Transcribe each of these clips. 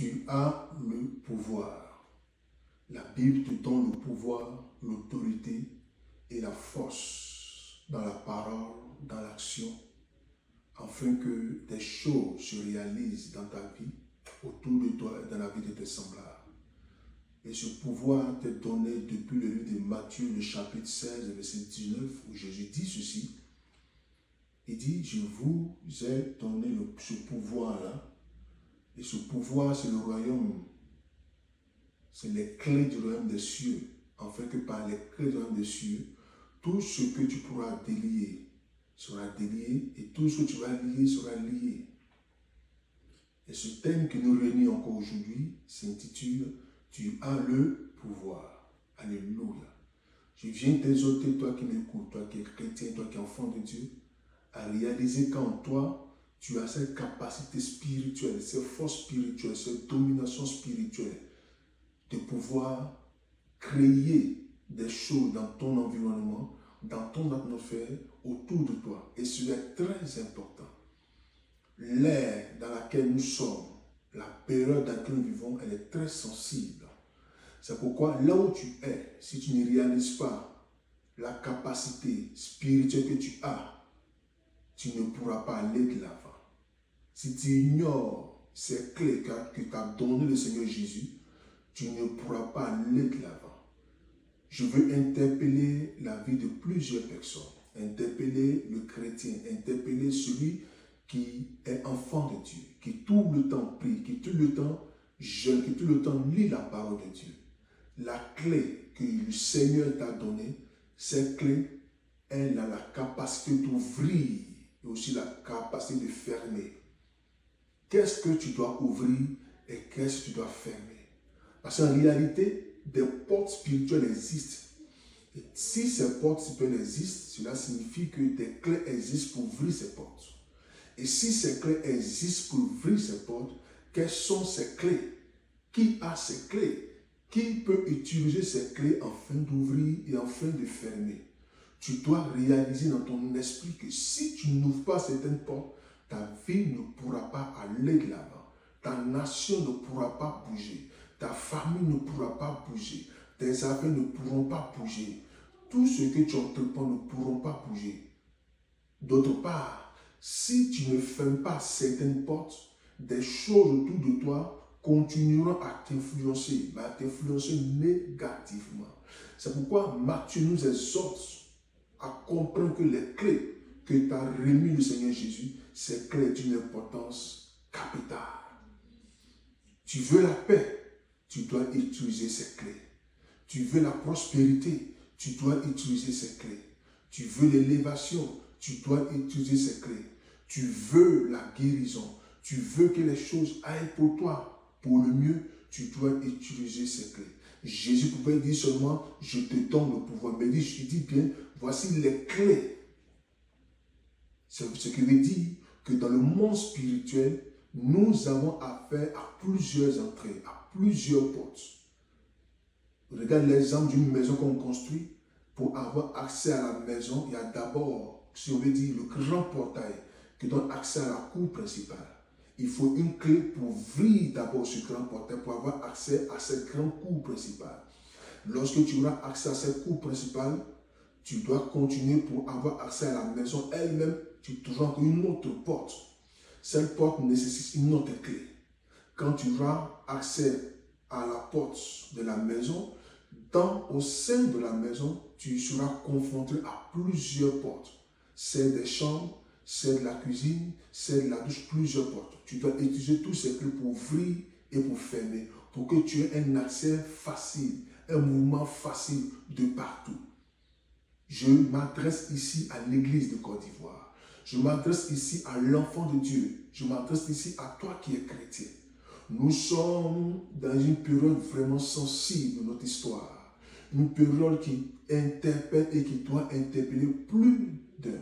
tu as le pouvoir. La Bible te donne le pouvoir, l'autorité et la force dans la parole, dans l'action, afin que des choses se réalisent dans ta vie, autour de toi et dans la vie de tes semblables. Et ce pouvoir t'est donné depuis le livre de Matthieu, le chapitre 16, verset 19, où Jésus dit ceci. Il dit, je vous ai donné ce pouvoir-là. Et ce pouvoir, c'est le royaume. C'est les clés du royaume des cieux. Afin que par les clés du royaume des cieux, tout ce que tu pourras délier sera délié et tout ce que tu vas lier sera lié. Et ce thème qui nous réunit encore aujourd'hui s'intitule « Tu as le pouvoir ». Alléluia. Je viens t'exhorter, toi qui m'écoutes, toi qui es chrétien, toi qui es enfant de Dieu, à réaliser qu'en toi, tu as cette capacité spirituelle, cette force spirituelle, cette domination spirituelle de pouvoir créer des choses dans ton environnement, dans ton atmosphère, autour de toi. Et cela est très important. L'ère dans laquelle nous sommes, la période dans laquelle nous vivons, elle est très sensible. C'est pourquoi là où tu es, si tu ne réalises pas la capacité spirituelle que tu as, tu ne pourras pas aller de l'avant. Si tu ignores ces clés que t'a donné le Seigneur Jésus, tu ne pourras pas aller de l'avant. Je veux interpeller la vie de plusieurs personnes, interpeller le chrétien, interpeller celui qui est enfant de Dieu, qui tout le temps prie, qui tout le temps jeûne, qui tout le temps lit la parole de Dieu. La clé que le Seigneur t'a donnée, cette clé, elle a la capacité d'ouvrir et aussi la capacité de fermer. Qu'est-ce que tu dois ouvrir et qu'est-ce que tu dois fermer? Parce qu'en réalité, des portes spirituelles existent. Et si ces portes spirituelles existent, cela signifie que des clés existent pour ouvrir ces portes. Et si ces clés existent pour ouvrir ces portes, quelles sont ces clés? Qui a ces clés? Qui peut utiliser ces clés afin d'ouvrir et afin de fermer? Tu dois réaliser dans ton esprit que si tu n'ouvres pas certaines portes, ta vie ne pourra pas aller de l'avant. Ta nation ne pourra pas bouger. Ta famille ne pourra pas bouger. Tes affaires ne pourront pas bouger. Tout ce que tu entreprends ne pourront pas bouger. D'autre part, si tu ne fermes pas certaines portes, des choses autour de toi continueront à t'influencer, mais à t'influencer négativement. C'est pourquoi Matthieu nous exhorte à comprendre que les clés que t'a remis le Seigneur Jésus, ces clés d'une importance capitale. Tu veux la paix, tu dois utiliser ces clés. Tu veux la prospérité, tu dois utiliser ces clés. Tu veux l'élévation, tu dois utiliser ces clés. Tu veux la guérison, tu veux que les choses aillent pour toi, pour le mieux, tu dois utiliser ces clés. Jésus pouvait dire seulement, je te donne le pouvoir. Mais il dit bien, voici les clés. C'est ce qui veut dire que dans le monde spirituel, nous avons affaire à plusieurs entrées, à plusieurs portes. Regarde l'exemple d'une maison qu'on construit. Pour avoir accès à la maison, il y a d'abord, si on veut dire, le grand portail qui donne accès à la cour principale. Il faut une clé pour ouvrir d'abord ce grand portail pour avoir accès à cette grande cour principale. Lorsque tu auras accès à cette cour principale, tu dois continuer pour avoir accès à la maison elle-même. Tu trouveras une autre porte. Cette porte nécessite une autre clé. Quand tu auras accès à la porte de la maison, au sein de la maison, tu seras confronté à plusieurs portes. C'est des chambres, c'est de la cuisine, c'est de la douche, plusieurs portes. Tu dois utiliser tous ces clés pour ouvrir et pour fermer, pour que tu aies un accès facile, un mouvement facile de partout. Je m'adresse ici à l'église de Côte d'Ivoire. Je m'adresse ici à l'enfant de Dieu. Je m'adresse ici à toi qui es chrétien. Nous sommes dans une période vraiment sensible de notre histoire. Une période qui interpelle et qui doit interpeller plus d'un.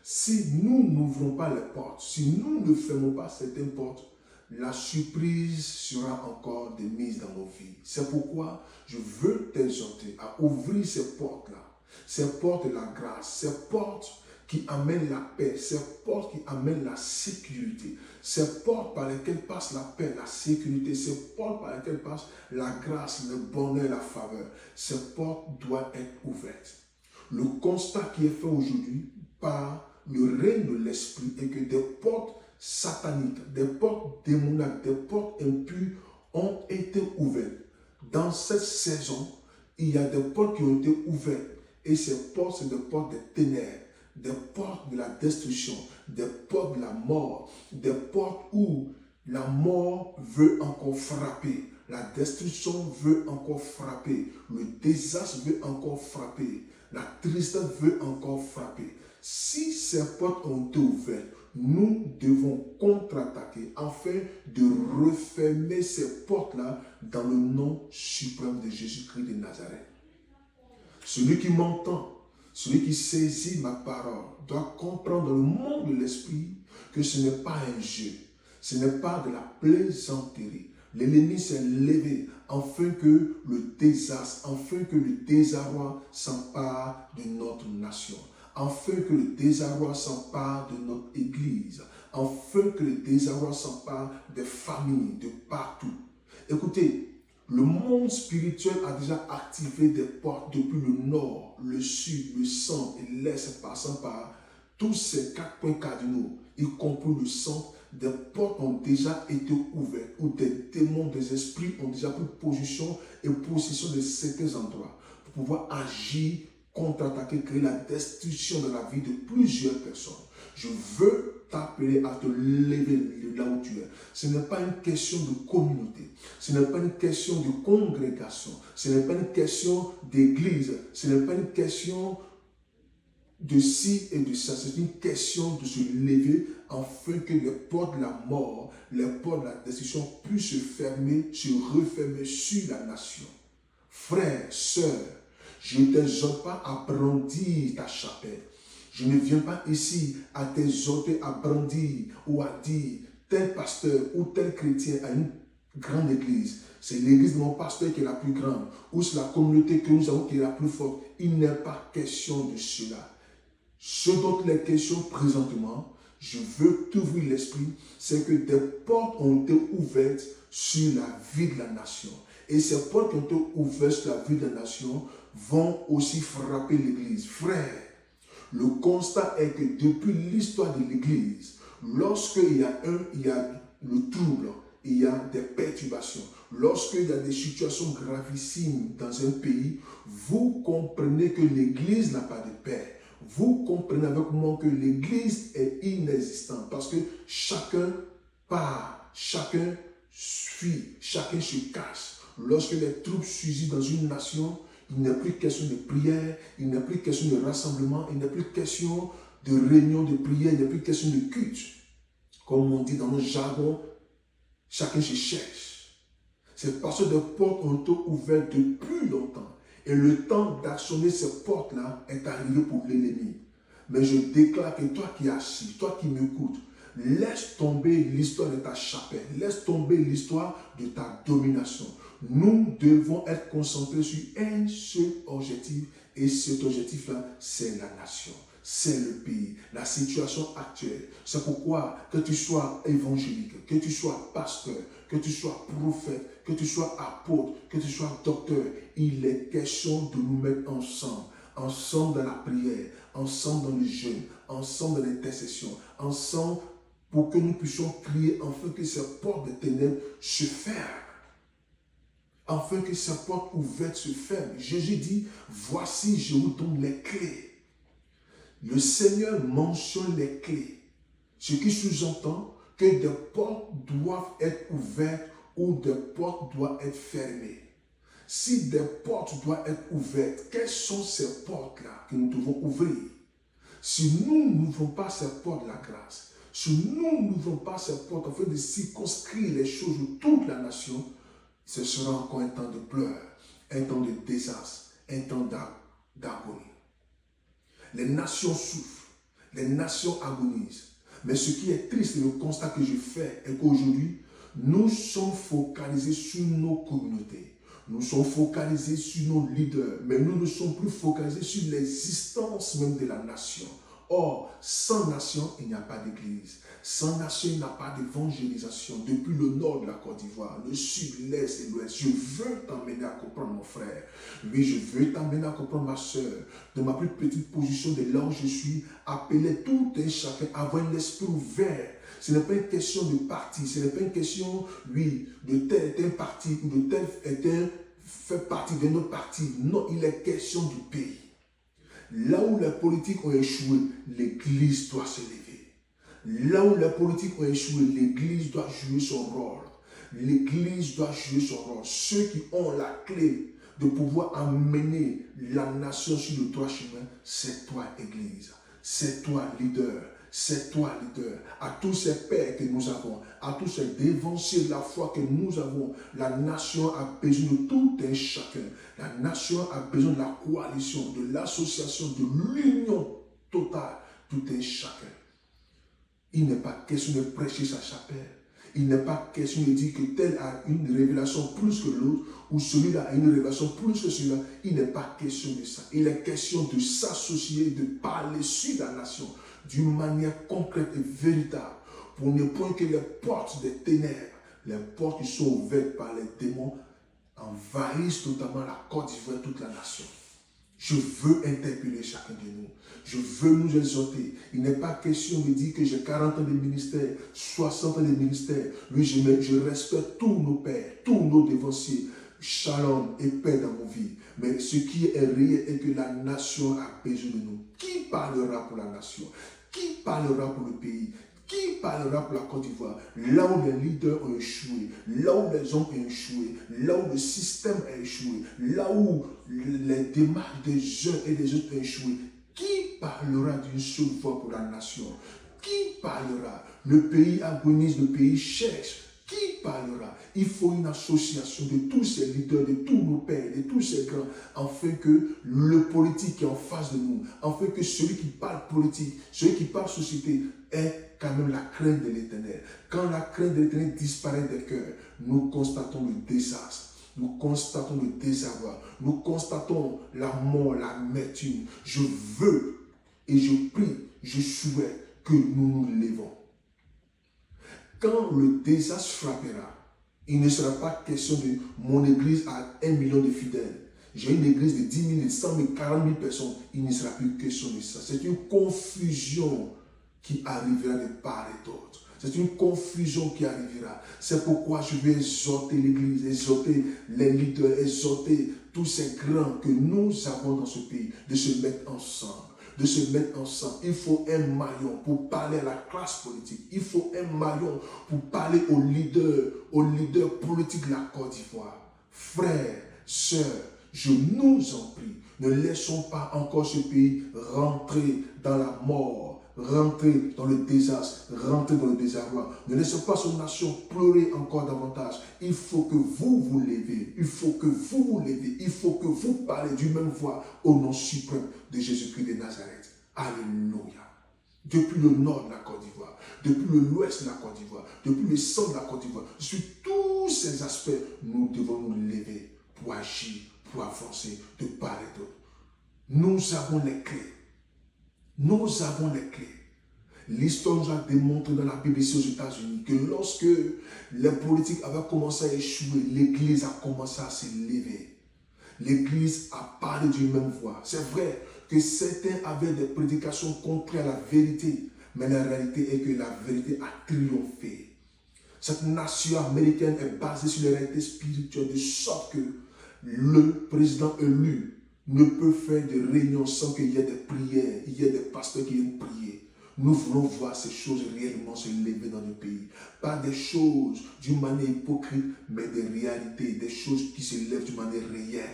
Si nous n'ouvrons pas les portes, si nous ne fermons pas certaines portes, la surprise sera encore démise dans nos vies. C'est pourquoi je veux t'exhorter à ouvrir ces portes-là. Ces portes de la grâce, ces portes qui amènent la paix, ces portes qui amènent la sécurité, ces portes par lesquelles passe la paix, la sécurité, ces portes par lesquelles passe la grâce, le bonheur, la faveur, ces portes doivent être ouvertes. Le constat qui est fait aujourd'hui par le règne de l'esprit est que des portes sataniques, des portes démoniaques, des portes impures ont été ouvertes. Dans cette saison, il y a des portes qui ont été ouvertes. Et ces portes, c'est des portes des ténèbres, des portes de la destruction, des portes de la mort, des portes où la mort veut encore frapper, la destruction veut encore frapper, le désastre veut encore frapper, la tristesse veut encore frapper. Si ces portes ont été ouvertes, nous devons contre-attaquer afin de refermer ces portes-là dans le nom suprême de Jésus-Christ de Nazareth. Celui qui m'entend, celui qui saisit ma parole, doit comprendre dans le monde de l'esprit que ce n'est pas un jeu, ce n'est pas de la plaisanterie. L'ennemi s'est levé afin que le désastre, afin que le désarroi s'empare de notre nation, afin que le désarroi s'empare de notre église, afin que le désarroi s'empare des familles, de partout. Écoutez, le monde spirituel a déjà activé des portes depuis le nord, le sud, le centre et l'est, passant par tous ces 4 points cardinaux, y compris le centre. Des portes ont déjà été ouvertes, où des démons, des esprits ont déjà pris position et possession de certains endroits pour pouvoir agir, contre-attaquer, créer la destruction de la vie de plusieurs personnes. Je veux t'appeler à te lever là où tu es. Ce n'est pas une question de communauté, ce n'est pas une question de congrégation, ce n'est pas une question d'église, ce n'est pas une question de ci et de ça. C'est une question de se lever afin que les portes de la mort, les portes de la destruction puissent se fermer, se refermer sur la nation. Frères, sœurs, je ne t'exhorte pas à brandir ta chapelle. Je ne viens pas ici à t'exhorter à brandir ou à dire tel pasteur ou tel chrétien a une grande église. C'est l'église de mon pasteur qui est la plus grande, ou c'est la communauté que nous avons qui est la plus forte. Il n'est pas question de cela. Ce dont il est question présentement, je veux t'ouvrir l'esprit, c'est que des portes ont été ouvertes sur la vie de la nation. Et ces portes qui ont été ouvertes sur la vie de la nation vont aussi frapper l'église. Frères, le constat est que depuis l'histoire de l'église, lorsqu'il y a le trouble, il y a des perturbations, lorsqu'il y a des situations gravissimes dans un pays, vous comprenez que l'église n'a pas de paix. Vous comprenez avec moi que l'église est inexistante parce que chacun part, chacun fuit, chacun se cache. Lorsque les troupes s'usent dans une nation, il n'est plus question de prière, il n'est plus question de rassemblement, il n'est plus question de réunion de prière, il n'est plus question de culte. Comme on dit dans nos jargons, chacun se cherche. C'est parce que des portes ont été ouvertes depuis longtemps. Et le temps d'actionner ces portes-là est arrivé pour l'ennemi. Mais je déclare que toi qui es assis, toi qui m'écoutes, laisse tomber l'histoire de ta chapelle, laisse tomber l'histoire de ta domination. Nous devons être concentrés sur un seul objectif, et cet objectif-là, c'est la nation, c'est le pays, la situation actuelle. C'est pourquoi que tu sois évangélique, que tu sois pasteur, que tu sois prophète, que tu sois apôtre, que tu sois docteur, il est question de nous mettre ensemble, ensemble dans la prière, ensemble dans le jeûne, ensemble dans l'intercession, ensemble pour que nous puissions prier afin que ces portes des ténèbres se ferment. Afin que ces portes ouvertes se ferment. Jésus dit, voici, je vous donne les clés. Le Seigneur mentionne les clés. Ce qui sous-entend que des portes doivent être ouvertes ou des portes doivent être fermées. Si des portes doivent être ouvertes, quelles sont ces portes-là que nous devons ouvrir? Si nous n'ouvrons pas ces portes de la grâce, si nous n'ouvrons pas ces portes afin de circonscrire les choses de toute la nation, ce sera encore un temps de pleurs, un temps de désastre, un temps d'agonie. Les nations souffrent, les nations agonisent. Mais ce qui est triste, le constat que je fais est qu'aujourd'hui, nous sommes focalisés sur nos communautés. Nous sommes focalisés sur nos leaders, mais nous ne sommes plus focalisés sur l'existence même de la nation. Or, sans nation, il n'y a pas d'église. Sans nation, il n'y a pas d'évangélisation. Depuis le nord de la Côte d'Ivoire, le sud, l'est et l'ouest, je veux t'emmener à comprendre, mon frère. Oui, je veux t'emmener à comprendre, ma soeur. De ma plus petite position, de là où je suis, appeler tout un chacun à avoir l'esprit ouvert. Ce n'est pas une question de parti, ce n'est pas une question, oui, de tel est un parti ou de tel est un fait partie de notre parti. Non, il est question du pays. Là où les politiques ont échoué, l'Église doit se lever. Là où les politiques ont échoué, l'Église doit jouer son rôle. L'Église doit jouer son rôle. Ceux qui ont la clé de pouvoir amener la nation sur le droit chemin, c'est toi, Église. C'est toi, leader. C'est toi, leader. À tous ces pères que nous avons, à tous ces dévanciers de la foi que nous avons, la nation a besoin de tout un chacun. La nation a besoin de la coalition, de l'association, de l'union totale, tout un chacun. Il n'est pas question de prêcher sa chapelle. Il n'est pas question de dire que tel a une révélation plus que l'autre, ou celui-là a une révélation plus que celui-là. Il n'est pas question de ça. Il est question de s'associer, de parler sur la nation d'une manière concrète et véritable, pour ne point que les portes des ténèbres, les portes qui sont ouvertes par les démons, envahissent totalement la Côte d'Ivoire, toute la nation. Je veux interpeller chacun de nous. Je veux nous exhorter. Il n'est pas question de dire que j'ai 40 ans de ministère, 60 ans de ministère. Oui, je respecte tous nos pères, tous nos dévanciers. Shalom et paix dans nos vies. Mais ce qui est réel est que la nation a besoin de nous. Qui parlera pour la nation? Qui parlera pour le pays? Qui parlera pour la Côte d'Ivoire? Là où les leaders ont échoué, là où les hommes ont échoué, là où le système a échoué, là où les démarches des uns et des autres ont échoué, qui parlera d'une seule voix pour la nation? Qui parlera? Le pays agonise, le pays cherche. Qui parlera? Il faut une association de tous ces leaders, de tous nos pères, de tous ces grands, afin que le politique qui est en face de nous, afin que celui qui parle politique, celui qui parle société, ait quand même la crainte de l'Éternel. Quand la crainte de l'Éternel disparaît des cœurs, nous constatons le désastre. Nous constatons le désarroi. Nous constatons la mort, l'amertume. Je veux et je prie, je souhaite que nous nous levons. Quand le désastre frappera, il ne sera pas question de mon église à 1 million de fidèles. J'ai une église de 10 000, de 100 000, 40 000 personnes. Il ne sera plus question de ça. C'est une confusion qui arrivera de part et d'autre. C'est une confusion qui arrivera. C'est pourquoi je vais exhorter l'église, exhorter les leaders, exhorter tous ces grands que nous avons dans ce pays de se mettre ensemble. De se mettre ensemble. Il faut un maillon pour parler à la classe politique. Il faut un maillon pour parler aux leaders politiques de la Côte d'Ivoire. Frères, sœurs, je nous en prie, ne laissons pas encore ce pays rentrer dans la mort, rentrer dans le désastre, rentrer dans le désarroi. Ne laissons pas son nation pleurer encore davantage. Il faut que vous vous levez. Il faut que vous vous levez. Il faut que vous parlez d'une même voix au nom suprême de Jésus-Christ de Nazareth. Alléluia. Depuis le nord de la Côte d'Ivoire, depuis l'ouest de la Côte d'Ivoire, depuis le centre de la Côte d'Ivoire, sur tous ces aspects, nous devons nous lever pour agir, pour avancer de part et d'autre. Nous avons les clés. Nous avons les clés. L'histoire nous a démontré dans la Bible ici aux États-Unis que lorsque les politiques avaient commencé à échouer, l'Église a commencé à se lever. L'Église a parlé d'une même voix. C'est vrai que certains avaient des prédications contraires à la vérité, mais la réalité est que la vérité a triomphé. Cette nation américaine est basée sur les réalités spirituelles, de sorte que le président élu ne peut faire de réunions sans qu'il y ait des prières, il y ait des pasteurs qui viennent prier. Nous voulons voir ces choses réellement se lever dans le pays. Pas des choses d'une manière hypocrite, mais des réalités, des choses qui se lèvent d'une manière réelle.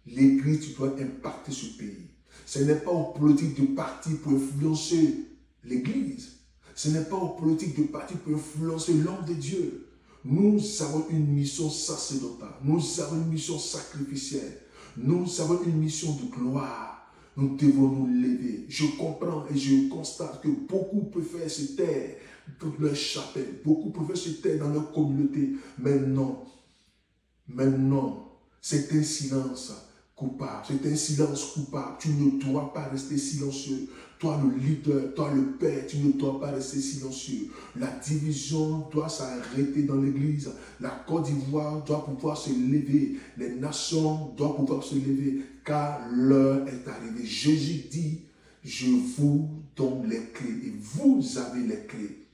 L'Église doit impacter ce pays. Ce n'est pas aux politiques de parti pour influencer l'Église. Ce n'est pas aux politiques de parti pour influencer l'homme de Dieu. Nous avons une mission sacerdotale. Nous avons une mission sacrificielle. Nous avons une mission de gloire. Nous devons nous lever. Je comprends et je constate que beaucoup préfèrent se taire dans leur chapelle. Beaucoup préfèrent se taire dans leur communauté. Mais non. C'est un silence coupable. C'est un silence coupable. Tu ne dois pas rester silencieux. Toi, le leader, toi, le père, tu ne dois pas rester silencieux. La division doit s'arrêter dans l'église. La Côte d'Ivoire doit pouvoir se lever. Les nations doivent pouvoir se lever, car l'heure est arrivée. Jésus dit, je vous donne les clés et vous avez les clés.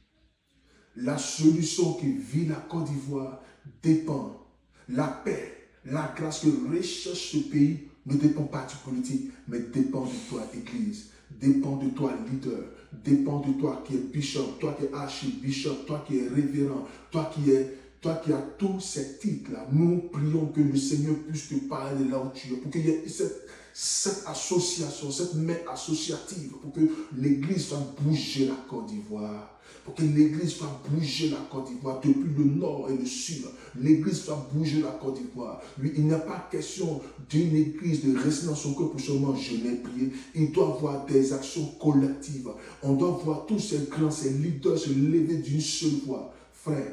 La solution qui vit la Côte d'Ivoire dépend. La paix, la grâce que recherche ce pays ne dépend pas du politique, mais dépend de toi, Église. Dépend de toi, leader. Dépend de toi qui es bishop, toi qui es archibishop, toi qui es révérend, toi qui as tous ces titres-là. Nous prions que le Seigneur puisse te parler là où tu es, pour qu'il y ait cette association, cette main associative, pour que l'Église fasse bouger la Côte d'Ivoire. Pour que l'Église fasse bouger la Côte d'Ivoire depuis le nord et le sud. L'Église fasse bouger la Côte d'Ivoire. Lui, il n'y a pas question d'une Église de rester dans son cœur pour seulement jeûner, prier. Il doit y avoir des actions collectives. On doit voir tous ces grands, ces leaders se lever d'une seule voix. Frère,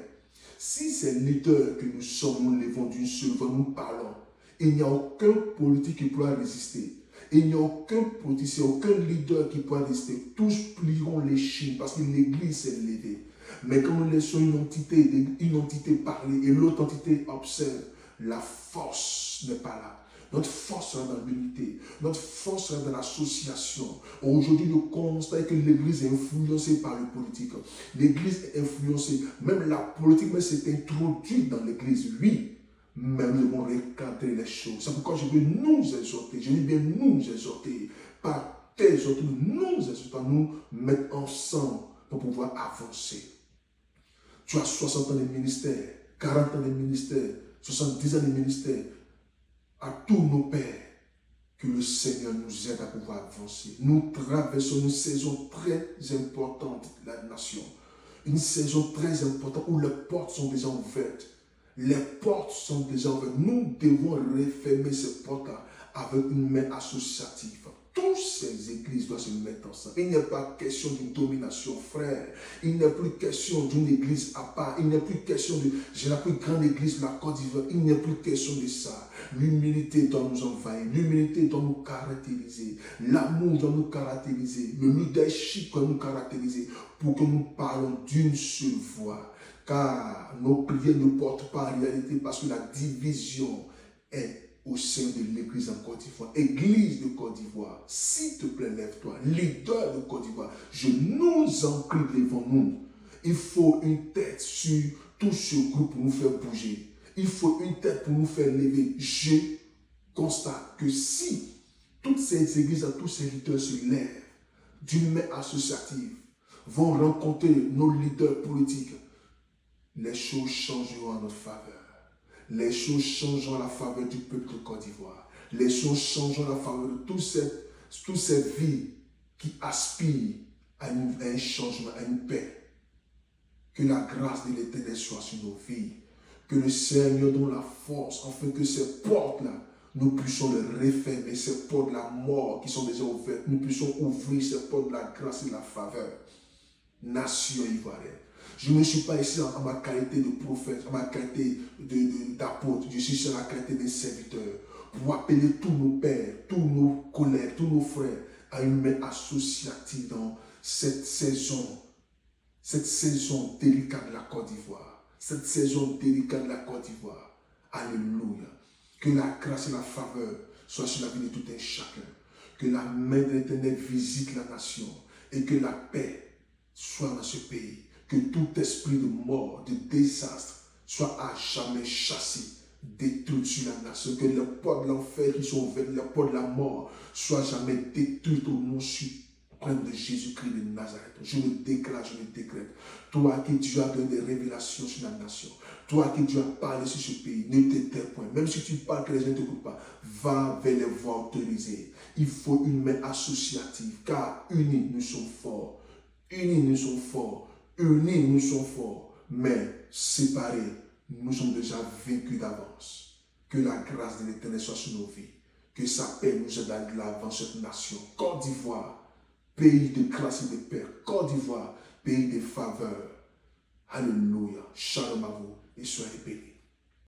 si ces leaders que nous sommes, nous levons d'une seule voix, nous parlons, il n'y a aucun politique qui pourra résister. Il n'y a aucun politicien, aucun leader qui pourra résister. Tous plieront les chines parce que l'Église s'est levée. Mais quand nous laissons une entité parler et l'autre entité observe, la force n'est pas là. Notre force sera dans l'unité. Notre force sera dans l'association. Aujourd'hui, le constat est que l'Église est influencée par le politique. L'Église est influencée. Même la politique s'est introduite dans l'Église. Oui. Mais nous devons recadrer les choses. C'est pourquoi je veux nous exhorter. Je dis bien nous exhorter. Par tes autres, nous exhorter, nous mettre ensemble pour pouvoir avancer. Tu as 60 ans de ministère, 40 ans de ministère, 70 ans de ministère. À tous nos pères, que le Seigneur nous aide à pouvoir avancer. Nous traversons une saison très importante de la nation. Une saison très importante où les portes sont déjà ouvertes. Les portes sont déjà ouvertes. Nous devons refermer ces portes-là avec une main associative. Toutes ces églises doivent se mettre ensemble. Il n'y a pas question d'une domination, frère. Il n'y a plus question d'une église à part. Il n'y a plus question de j'ai la plus grande église de la Côte d'Ivoire. Il n'y a plus question de ça. L'humilité doit nous envahir. L'humilité doit nous caractériser. L'amour doit nous caractériser. Le leadership doit nous caractériser pour que nous parlons d'une seule voix. Car nos prières ne portent pas en réalité parce que la division est au sein de l'église en Côte d'Ivoire. Église de Côte d'Ivoire, s'il te plaît, lève-toi. Leader de Côte d'Ivoire, je nous en prie devant nous. Il faut une tête sur tout ce groupe pour nous faire bouger. Il faut une tête pour nous faire lever. Je constate que si toutes ces églises, tous ces leaders se lèvent d'une main associative, vont rencontrer nos leaders politiques, les choses changeront en notre faveur. Les choses changeront à la faveur du peuple de Côte d'Ivoire. Les choses changeront à la faveur de toute cette vie qui aspire à un changement, à une paix. Que la grâce de l'Éternel soit sur nos vies. Que le Seigneur donne la force afin que ces portes-là, nous puissions les refermer. Ces portes de la mort qui sont déjà ouvertes, nous puissions ouvrir ces portes de la grâce et de la faveur. Nation ivoirienne. Je ne suis pas ici en ma qualité de prophète, en ma qualité d'apôtre. Je suis ici en la qualité de serviteur. Pour appeler tous nos pères, tous nos collègues, tous nos frères à une main associative dans cette saison délicate de la Côte d'Ivoire. Cette saison délicate de la Côte d'Ivoire. Alléluia. Que la grâce et la faveur soient sur la vie de tout un chacun. Que la main de l'Éternel visite la nation et que la paix soit dans ce pays. Que tout esprit de mort, de désastre, soit à jamais chassé, détruit sur la nation. Que les portes de l'enfer qui sont ouvertes, les portes de la mort, soient jamais détruites au nom suprême de Jésus-Christ de Nazareth. Je le déclare, je le décrète. Toi qui Dieu a donné des révélations sur la nation, toi qui Dieu a parlé sur ce pays, ne t'éteins point. Même si tu parles que les gens ne t'écoutent pas, va vers les voies autorisées. Il faut une main associative, car unis nous sommes forts. Unis nous sommes forts. Unis, nous sommes forts, mais séparés, nous sommes déjà vaincus d'avance. Que la grâce de l'Éternel soit sur nos vies. Que sa paix nous aide à l'avant cette nation. Côte d'Ivoire, pays de grâce et de paix. Côte d'Ivoire, pays de faveur. Alléluia. Shalom à vous et soyez bénis.